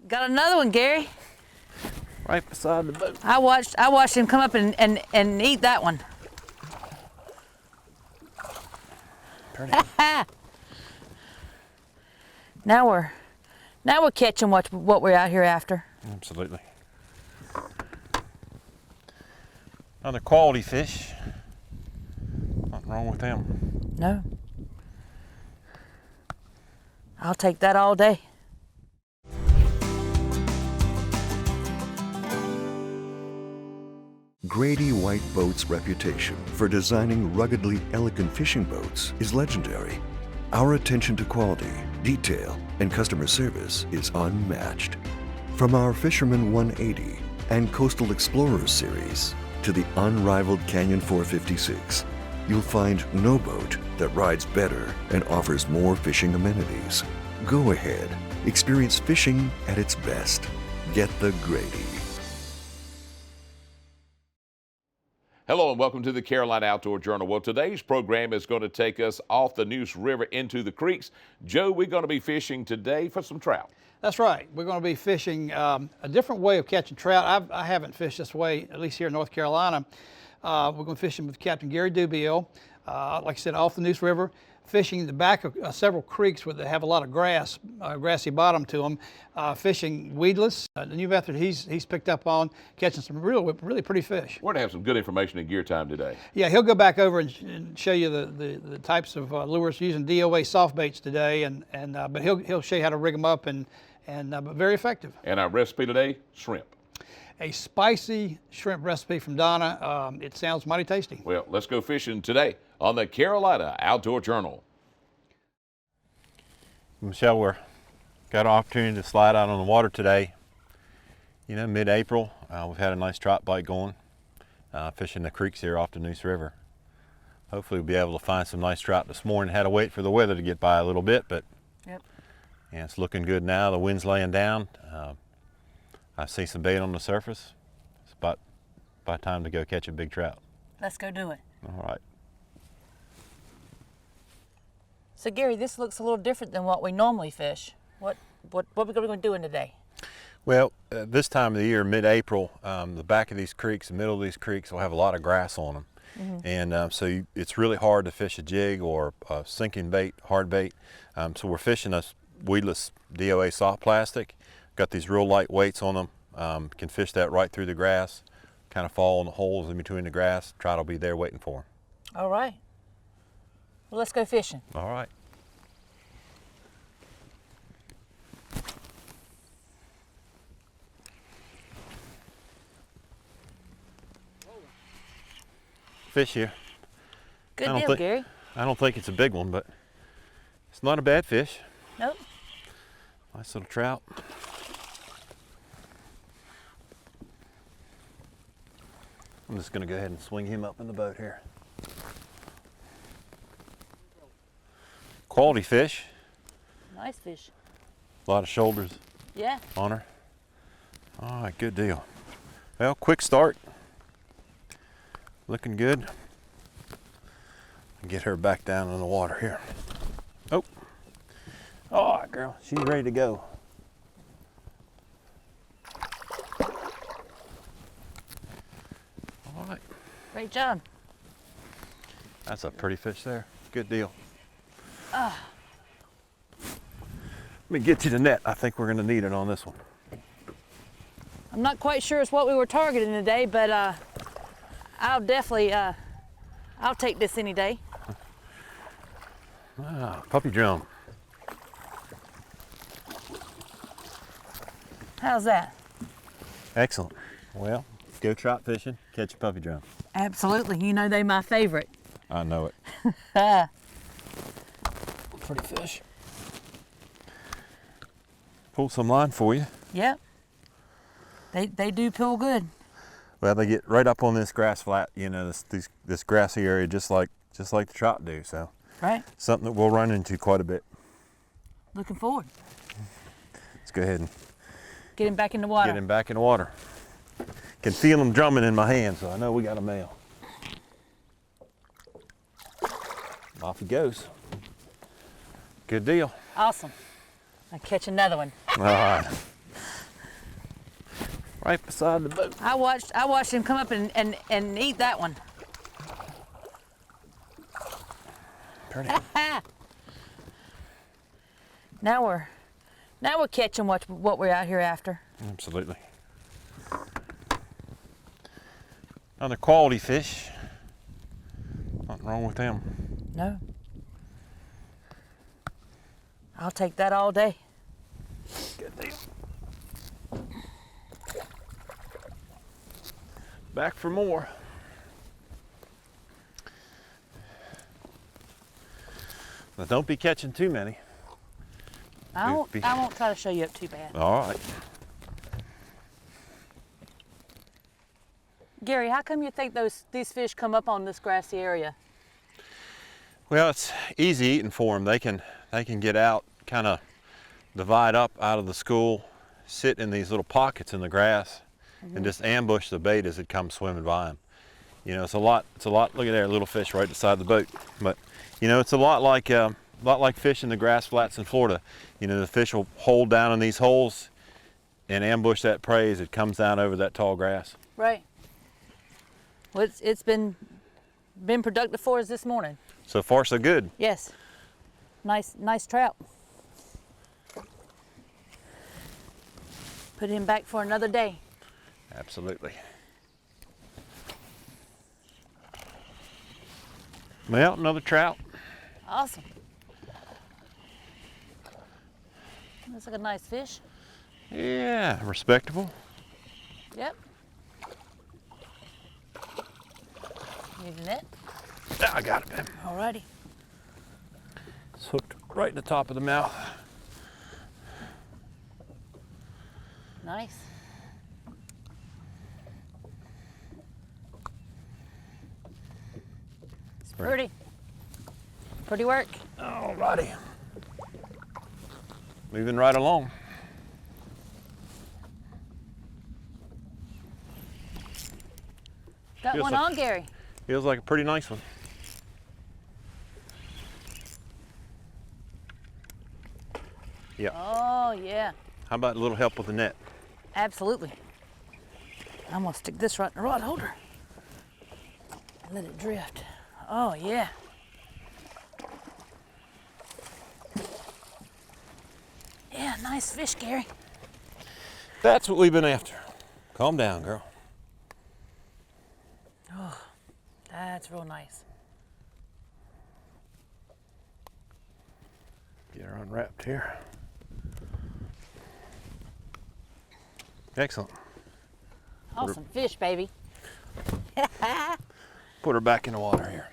Got another one, Gary. Right beside the boat. I watched him come up and eat that one. Pretty. Now we're catching what we're out here after. Absolutely. Another quality fish. Nothing wrong with them. No. I'll take that all day. Grady White Boats' reputation for designing ruggedly elegant fishing boats is legendary. Our attention to quality, detail, and customer service is unmatched. From our Fisherman 180 and Coastal Explorers series to the unrivaled Canyon 456, you'll find no boat that rides better and offers more fishing amenities. Go ahead, experience fishing at its best. Get the Grady. Hello and welcome to the Carolina Outdoor Journal. Well, today's program is going to take us off the Neuse River into the creeks. Joe, we're going to be fishing today for some trout. That's right. We're going to be fishing a different way of catching trout. I haven't fished this way, at least here in North Carolina. We're going to fish with Captain Gary Dubiel, like I said, off the Neuse River, fishing the back of several creeks that have a lot of grass, grassy bottom to them, fishing weedless. The new method he's picked up on, catching some really pretty fish. We're going to have some good information in gear time today. Yeah, he'll go back over and show you the types of lures using DOA soft baits today, but he'll show you how to rig them up but very effective. And our recipe today, shrimp. A spicy shrimp recipe from Donna. It sounds mighty tasty. Well, let's go fishing today on the Carolina Outdoor Journal. Michelle, we're got an opportunity to slide out on the water today. You know, mid-April, we've had a nice trout bite going, fishing the creeks here off the Neuse River. Hopefully we'll be able to find some nice trout this morning. Had to wait for the weather to get by a little bit, but Yep. yeah, it's looking good now. The wind's laying down. I see some bait on the surface. It's about time to go catch a big trout. Let's go do it. All right. So Gary, this looks a little different than what we normally fish. What are we going to be doing today? Well, this time of the year, mid-April, the back of these creeks, the middle of these creeks will have a lot of grass on them. Mm-hmm. And it's really hard to fish a jig or a sinking bait, hard bait. So we're fishing a weedless DOA soft plastic. Got these real light weights on them. Can fish that right through the grass, kind of fall in the holes in between the grass. Trout will be there waiting for them. All right. Well, let's go fishing. All right. Fish here. Good deal, Gary. I don't think it's a big one, but it's not a bad fish. Nope. Nice little trout. I'm just going to go ahead and swing him up in the boat here. Quality fish. Nice fish. A lot of shoulders Yeah. on her. All right, good deal. Well, quick start. Looking good. Get her back down in the water here. Oh. All right, girl. She's ready to go. All right. Great job. That's a pretty fish there. Good deal. Let me get you the net. I think we're going to need it on this one. I'm not quite sure it's what we were targeting today, but I'll definitely, I'll take this any day. Ah, puppy drum. How's that? Excellent. Well, go trout fishing, catch a puppy drum. Absolutely. You know they're my favorite. I know it. Pretty fish. Pull some line for you. Yep. They do pull good. Well, they get right up on this grass flat, you know, this grassy area, just like the trout do. So, Right. something that we'll run into quite a bit. Looking forward. Let's go ahead and Get him back in the water. get him back in the water. Can feel him drumming in my hand, so I know we got a male. Off he goes. Good deal. Awesome. I'll catch another one. All right. Right beside the boat. I watched him come up and eat that one. Pretty. Now we're catching what we're out here after. Absolutely. Another quality fish. Nothing wrong with them. No. I'll take that all day. Good deal. Back for more. But don't be catching too many. I won't try to show you up too bad. All right. Gary, how come you think these fish come up on this grassy area? Well, it's easy eating for them. They can get out, kind of divide up out of the school, sit in these little pockets in the grass, and just ambush the bait as it comes swimming by them. You know, it's a lot. Look at there, little fish right beside the boat. But you know, it's a lot like fishing the grass flats in Florida. You know, the fish will hold down in these holes and ambush that prey as it comes down over that tall grass. Right. Well, it's been productive for us this morning. So far, so good. Yes. Nice trout. Put him back for another day. Absolutely. Well, another trout. Awesome. Looks like a nice fish. Yeah, respectable. Yep. Need a net? Yeah, I got it, man. Alrighty. It's hooked right in the top of the mouth. Nice. It's pretty. Pretty work. Alrighty. Moving right along. Got Feels one like- on, Gary. Feels like a pretty nice one. Yeah. Oh, yeah. How about a little help with the net? Absolutely. I'm gonna stick this right in the rod holder and let it drift. Oh, yeah. Yeah, nice fish, Gary. That's what we've been after. Calm down, girl. That's real nice. Get her unwrapped here. Excellent. Awesome fish, baby. Put her back in the water here.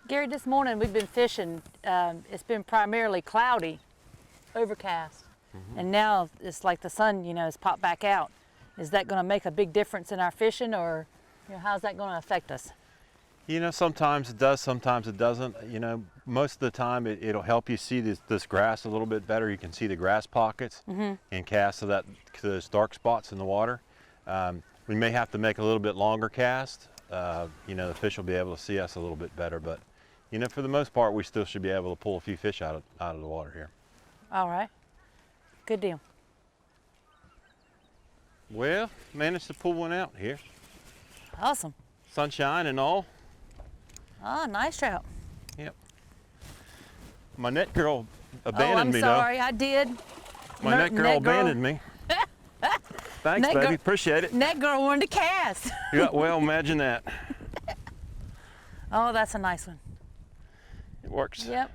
Gary, this morning we've been fishing. It's been primarily cloudy, overcast, and now it's like the sun, has popped back out. Is that going to make a big difference in our fishing, or how's that going to affect us? You know, sometimes it does, sometimes it doesn't. You know, most of the time it'll help you see this grass a little bit better. You can see the grass pockets and cast to those dark spots in the water. We may have to make a little bit longer cast. The fish will be able to see us a little bit better, but for the most part, we still should be able to pull a few fish out of the water here. All right, good deal. Well, managed to pull one out here. Awesome. Sunshine and all. Oh, nice trout. Yep. My net girl abandoned me, Oh, I'm sorry, I did. though. My net girl abandoned me. Thanks, Net baby. girl- Appreciate it. Net girl wanted to cast. Yeah, well, imagine that. Oh, that's a nice one. It works. Yep,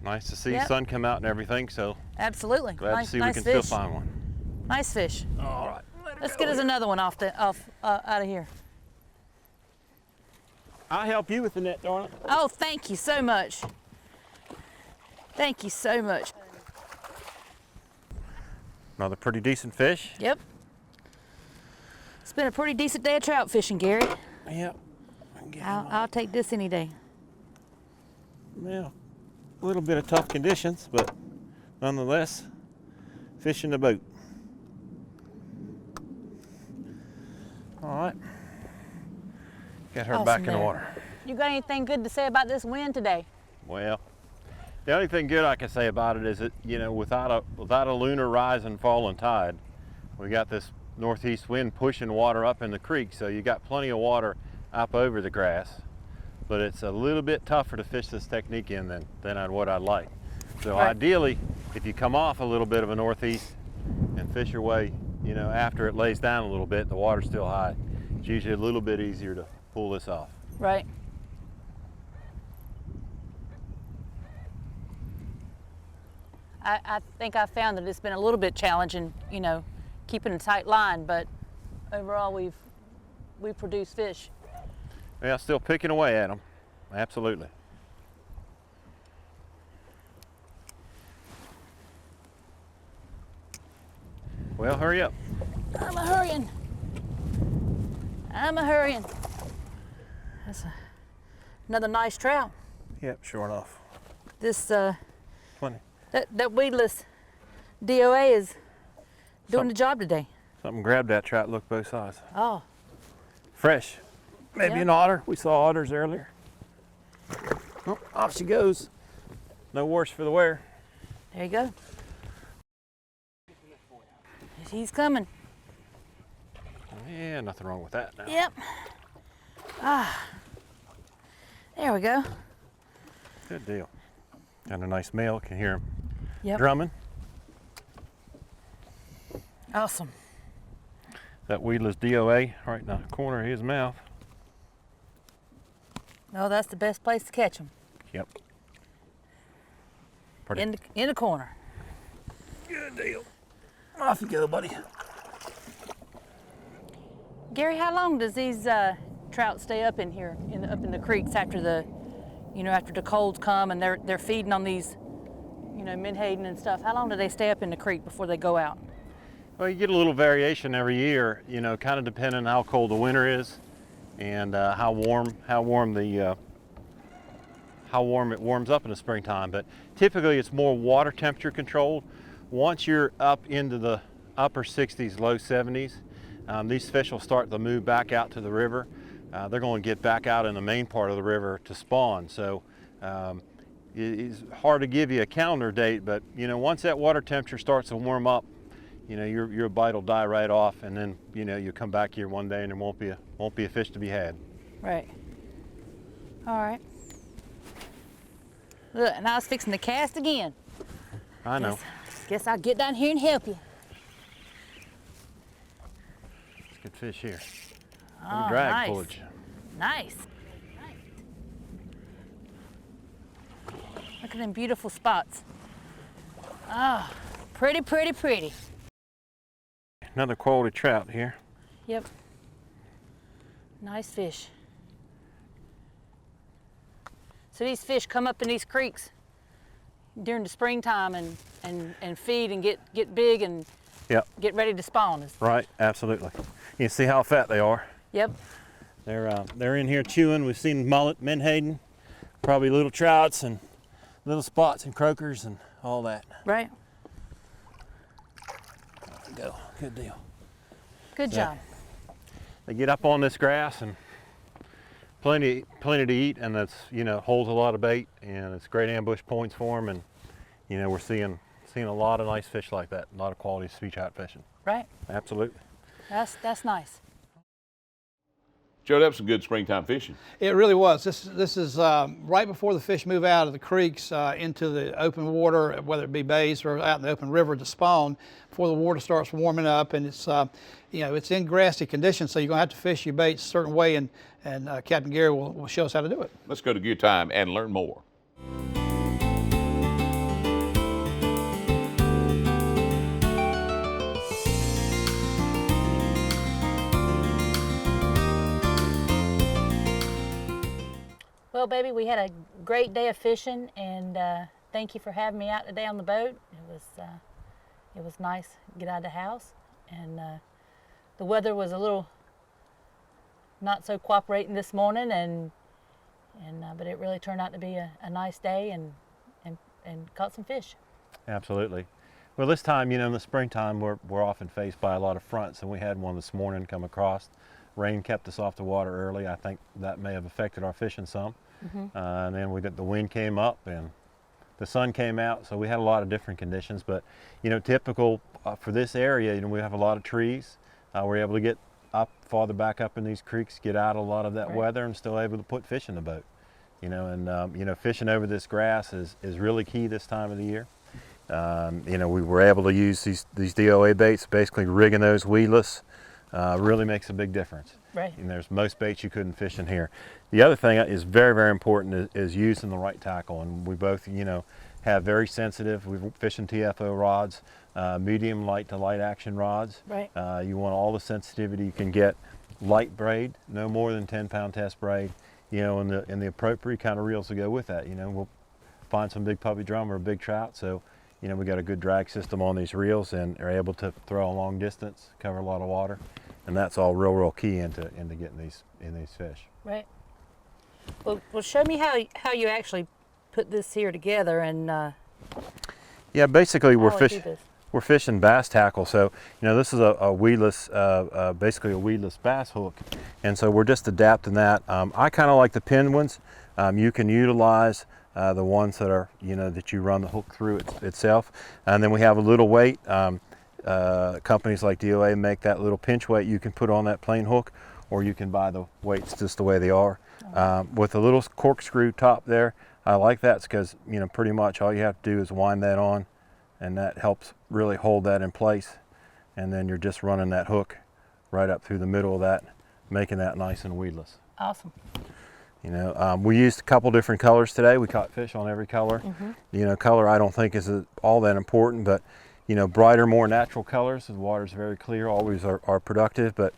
Nice to see Yep. sun come out and everything, so absolutely. glad nice, to see nice we can fish. still find one. Nice fish. All right. Let's get us another one out of here. I'll help you with the net, darling. Oh, thank you so much. Thank you so much. Another pretty decent fish. Yep. It's been a pretty decent day of trout fishing, Gary. Yep. I'll take this any day. Well, a little bit of tough conditions, but nonetheless, fishing the boat. All right. Get her Awesome back in the there. water. You got anything good to say about this wind today? Well, the only thing good I can say about it is that, you know, without a lunar rise and fall and tide, we got this northeast wind pushing water up in the creek, so you got plenty of water up over the grass, but it's a little bit tougher to fish this technique in than what I'd like. So Right. ideally, if you come off a little bit of a northeast and fish your way, you know, after it lays down a little bit, the water's still high, it's usually a little bit easier to pull this off. Right. I think I found that it's been a little bit challenging, you know, keeping a tight line, but overall we've produced fish. Yeah, still picking away at them. Absolutely. Well, hurry up. I'm a hurrying. I'm a hurrying. That's another nice trout. Yep, sure enough. This Plenty. that weedless DOA is doing the job today. Something grabbed that trout, look both sides. Oh, Fresh. Maybe Yeah. an otter. We saw otters earlier. Oh, off she goes. No worse for the wear. there you go. He's coming. Yeah, nothing wrong with that now. Yep. There we go. Good deal. Got a nice male, can hear him Yep. drumming. Awesome. That weedless DOA right in the corner of his mouth. No, that's the best place to catch them. Yep. Pretty. In the corner. Good deal. Off you go, buddy. Gary, how long does these trout stay up in here, up in the creeks after the, you know, after the colds come and they're feeding on these, you know, menhaden and stuff? The long do they stay up in the creek before they go out? Well, you get a little variation every year, you know, kind of depending on how cold the winter is and how warm it warms up in the springtime. But typically it's more water temperature controlled. Once you're up into the upper 60s, low 70s, these fish will start to move back out to the river. They're going to get back out in the main part of the river to spawn. So it's hard to give you a calendar date, but you know, once that water temperature starts to warm up, you know, your bite will die right off, and then you know, you come back here one day and there won't be a fish to be had. Right. All right. Look, and I was fixing to cast again. I know. Guess I'll get down here and help you. It's good fish here. Oh, Drag nice. pullage. Nice. Look at them beautiful spots. Oh, pretty, pretty, pretty. Another quality trout here. Yep. Nice fish. So these fish come up in these creeks during the springtime and feed and get big and Yep. get ready to spawn. Right. Absolutely. You can see how fat they are. Yep. They're in here chewing. We've seen mullet, menhaden, probably little trouts and little spots and croakers and all that. Right. Off you go. Good deal. Good job. They get up on this grass and plenty to eat, and that's, you know, holds a lot of bait, and it's great ambush points for them. And you know, we're seeing a lot of nice fish like that. A lot of quality sea trout fishing. Right. Absolutely. That's nice. Joe, that was some good springtime fishing. It really was. This is right before the fish move out of the creeks into the open water, whether it be bays or out in the open river to spawn, before the water starts warming up, and it's you know, it's in grassy conditions, so you're gonna have to fish your baits a certain way, and Captain Gary will show us how to do it. Let's go to Good Time and learn more. Well, baby, we had a great day of fishing, and thank you for having me out today on the boat. It was nice to get out of the house, and the weather was a little not so cooperating this morning, but it really turned out to be a nice day and caught some fish. Absolutely. Well, this time, in the springtime, we're often faced by a lot of fronts, and we had one this morning come across. Rain kept us off the water early. I think that may have affected our fishing some. And then the wind came up and the sun came out, so we had a lot of different conditions. But typical for this area, we have a lot of trees. We're able to get up farther back up in these creeks, get out a lot of that weather, and still able to put fish in the boat. Fishing over this grass is really key this time of the year. We were able to use these DOA baits, basically rigging those weedless. Really makes a big difference. Right. And there's most baits you couldn't fish in here. The other thing is very, very important is using the right tackle. And we both, have very sensitive, we're fishing TFO rods, medium light to light action rods. Right. You want all the sensitivity you can get. Light braid, no more than 10-pound test braid, and the appropriate kind of reels to go with that. We'll find some big puppy drum or a big trout. So, we got a good drag system on these reels and are able to throw a long distance, cover a lot of water. And that's all real key into getting these fish. Right. Well, show me how you actually put this here together and. Yeah, basically we're We're fishing bass tackle. So this is a weedless, basically a weedless bass hook, and so we're just adapting that. I kind of like the pinned ones. You can utilize the ones that are that you run the hook through itself, and then we have a little weight. Companies like DOA make that little pinch weight you can put on that plain hook, or you can buy the weights just the way they are. With a little corkscrew top there, I like that because pretty much all you have to do is wind that on, and that helps really hold that in place. And then you're just running that hook right up through the middle of that, making that nice and weedless. Awesome. We used a couple different colors today. We caught fish on every color. Color I don't think is all that important, but brighter, more natural colors. The water's very clear, always are productive. But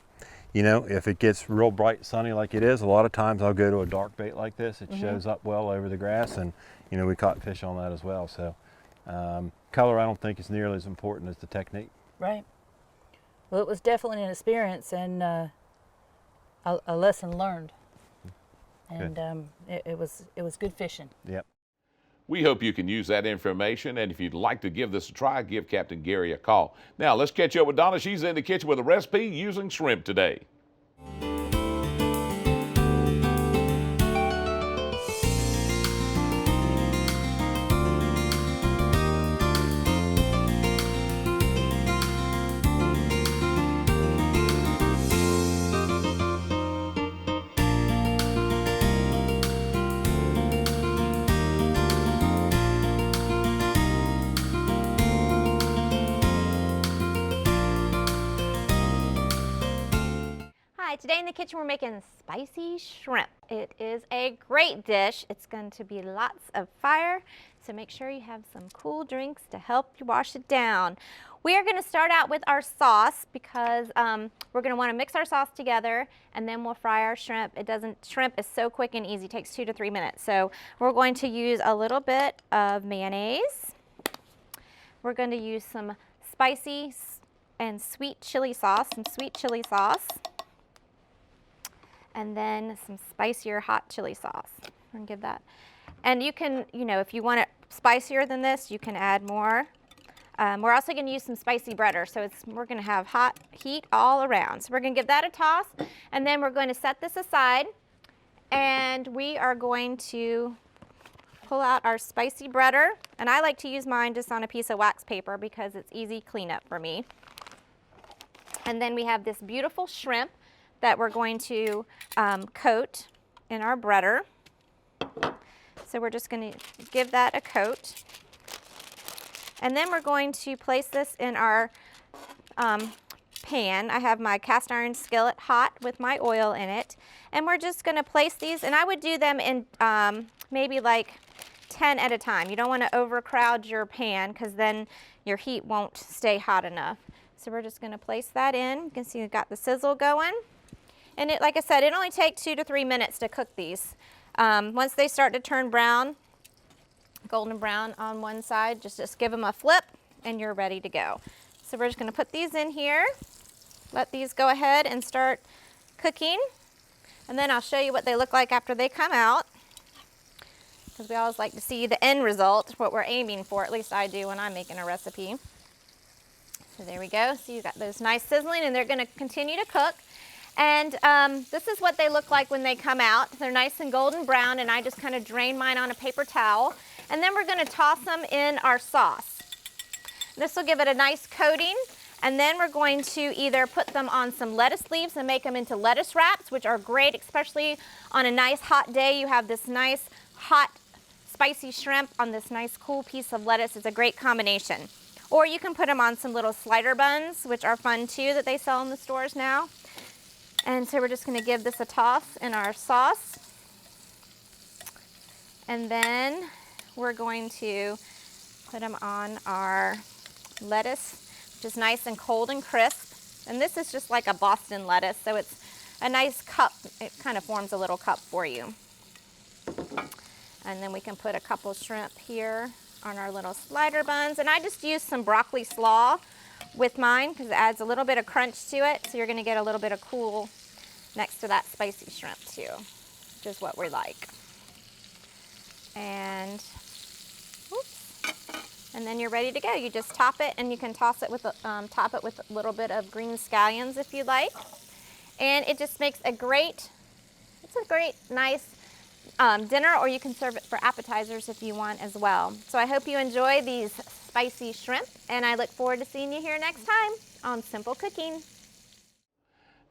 if it gets real bright sunny like it is, a lot of times I'll go to a dark bait like this. It shows up well over the grass, and we caught fish on that as well. So color I don't think is nearly as important as the technique. Right. Well, it was definitely an experience and a lesson learned. And it was good fishing. Yep. We hope you can use that information, and if you'd like to give this a try, give Captain Gary a call. Now, let's catch up with Donna. She's in the kitchen with a recipe using shrimp today. Today in the kitchen we're making spicy shrimp. It is a great dish. It's going to be lots of fire, so make sure you have some cool drinks to help you wash it down. We are going to start out with our sauce because we're going to want to mix our sauce together and then we'll fry our shrimp. Shrimp is so quick and easy, it takes 2 to 3 minutes. So we're going to use a little bit of mayonnaise. We're going to use some spicy and sweet chili sauce, and then some spicier hot chili sauce. I'm gonna give that. And you can, if you want it spicier than this, you can add more. We're also gonna use some spicy butter, so we're gonna have hot heat all around. So we're gonna give that a toss, and then we're going to set this aside, and we are going to pull out our spicy butter. And I like to use mine just on a piece of wax paper because it's easy cleanup for me. And then we have this beautiful shrimp that we're going to coat in our butter. So we're just going to give that a coat. And then we're going to place this in our pan. I have my cast iron skillet hot with my oil in it. And we're just going to place these, and I would do them in maybe like 10 at a time. You don't want to overcrowd your pan because then your heat won't stay hot enough. So we're just going to place that in. You can see we've got the sizzle going. And like I said, it only takes 2 to 3 minutes to cook these. Once they start to turn brown, golden brown on one side, just give them a flip and you're ready to go. So we're just going to put these in here, let these go ahead and start cooking. And then I'll show you what they look like after they come out, because we always like to see the end result, what we're aiming for. At least I do when I'm making a recipe. So there we go. So you got those nice sizzling, and they're going to continue to cook. And this is what they look like when they come out. They're nice and golden brown, and I just kind of drain mine on a paper towel. And then we're going to toss them in our sauce. This will give it a nice coating, and then we're going to either put them on some lettuce leaves and make them into lettuce wraps, which are great, especially on a nice hot day. You have this nice hot spicy shrimp on this nice cool piece of lettuce. It's a great combination. Or you can put them on some little slider buns, which are fun too, that they sell in the stores now. And so we're just going to give this a toss in our sauce. And then we're going to put them on our lettuce, which is nice and cold and crisp. And this is just like a Boston lettuce, so it's a nice cup. It kind of forms a little cup for you. And then we can put a couple shrimp here on our little slider buns. And I just use some broccoli slaw with mine because it adds a little bit of crunch to it. So you're going to get a little bit of cool next to that spicy shrimp too, which is what we like. And oops, and then you're ready to go. You just top it, and you can toss it with top it with a little bit of green scallions if you like. And it just makes a great, it's a great nice dinner, or you can serve it for appetizers if you want as well. So I hope you enjoy these spicy shrimp, and I look forward to seeing you here next time on Simple Cooking.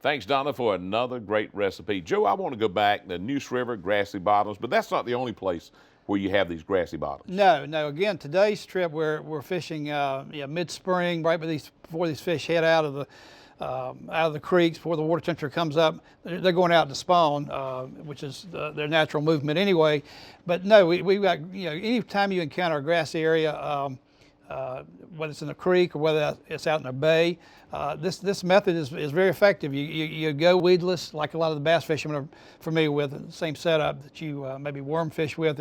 Thanks, Donna, for another great recipe. Joe, I want to go back to Neuse River, grassy bottoms, but that's not the only place where you have these grassy bottoms. No. Again, today's trip we're fishing mid-spring, right before these fish head out of the creeks, before the water temperature comes up. They're going out to spawn, which is their natural movement anyway. But no, we've got, anytime you encounter a grassy area, whether it's in a creek or whether it's out in a bay, this method is very effective. You go weedless, like a lot of the bass fishermen are familiar with, the same setup that you maybe worm fish with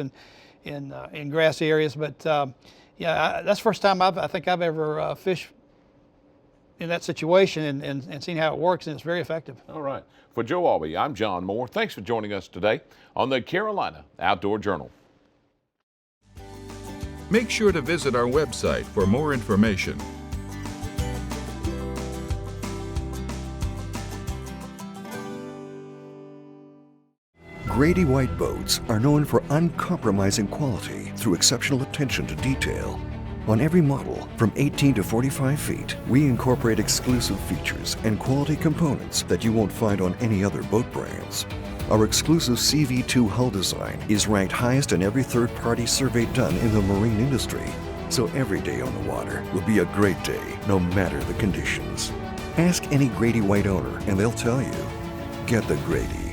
in grassy areas. But that's the first time I think I've ever fished in that situation and seen how it works, and it's very effective. All right. For Joe Albee, I'm John Moore. Thanks for joining us today on the Carolina Outdoor Journal. Make sure to visit our website for more information. Grady White boats are known for uncompromising quality through exceptional attention to detail. On every model, from 18 to 45 feet, we incorporate exclusive features and quality components that you won't find on any other boat brands. Our exclusive CV2 hull design is ranked highest in every third-party survey done in the marine industry. So every day on the water will be a great day, no matter the conditions. Ask any Grady White owner and they'll tell you, get the Grady.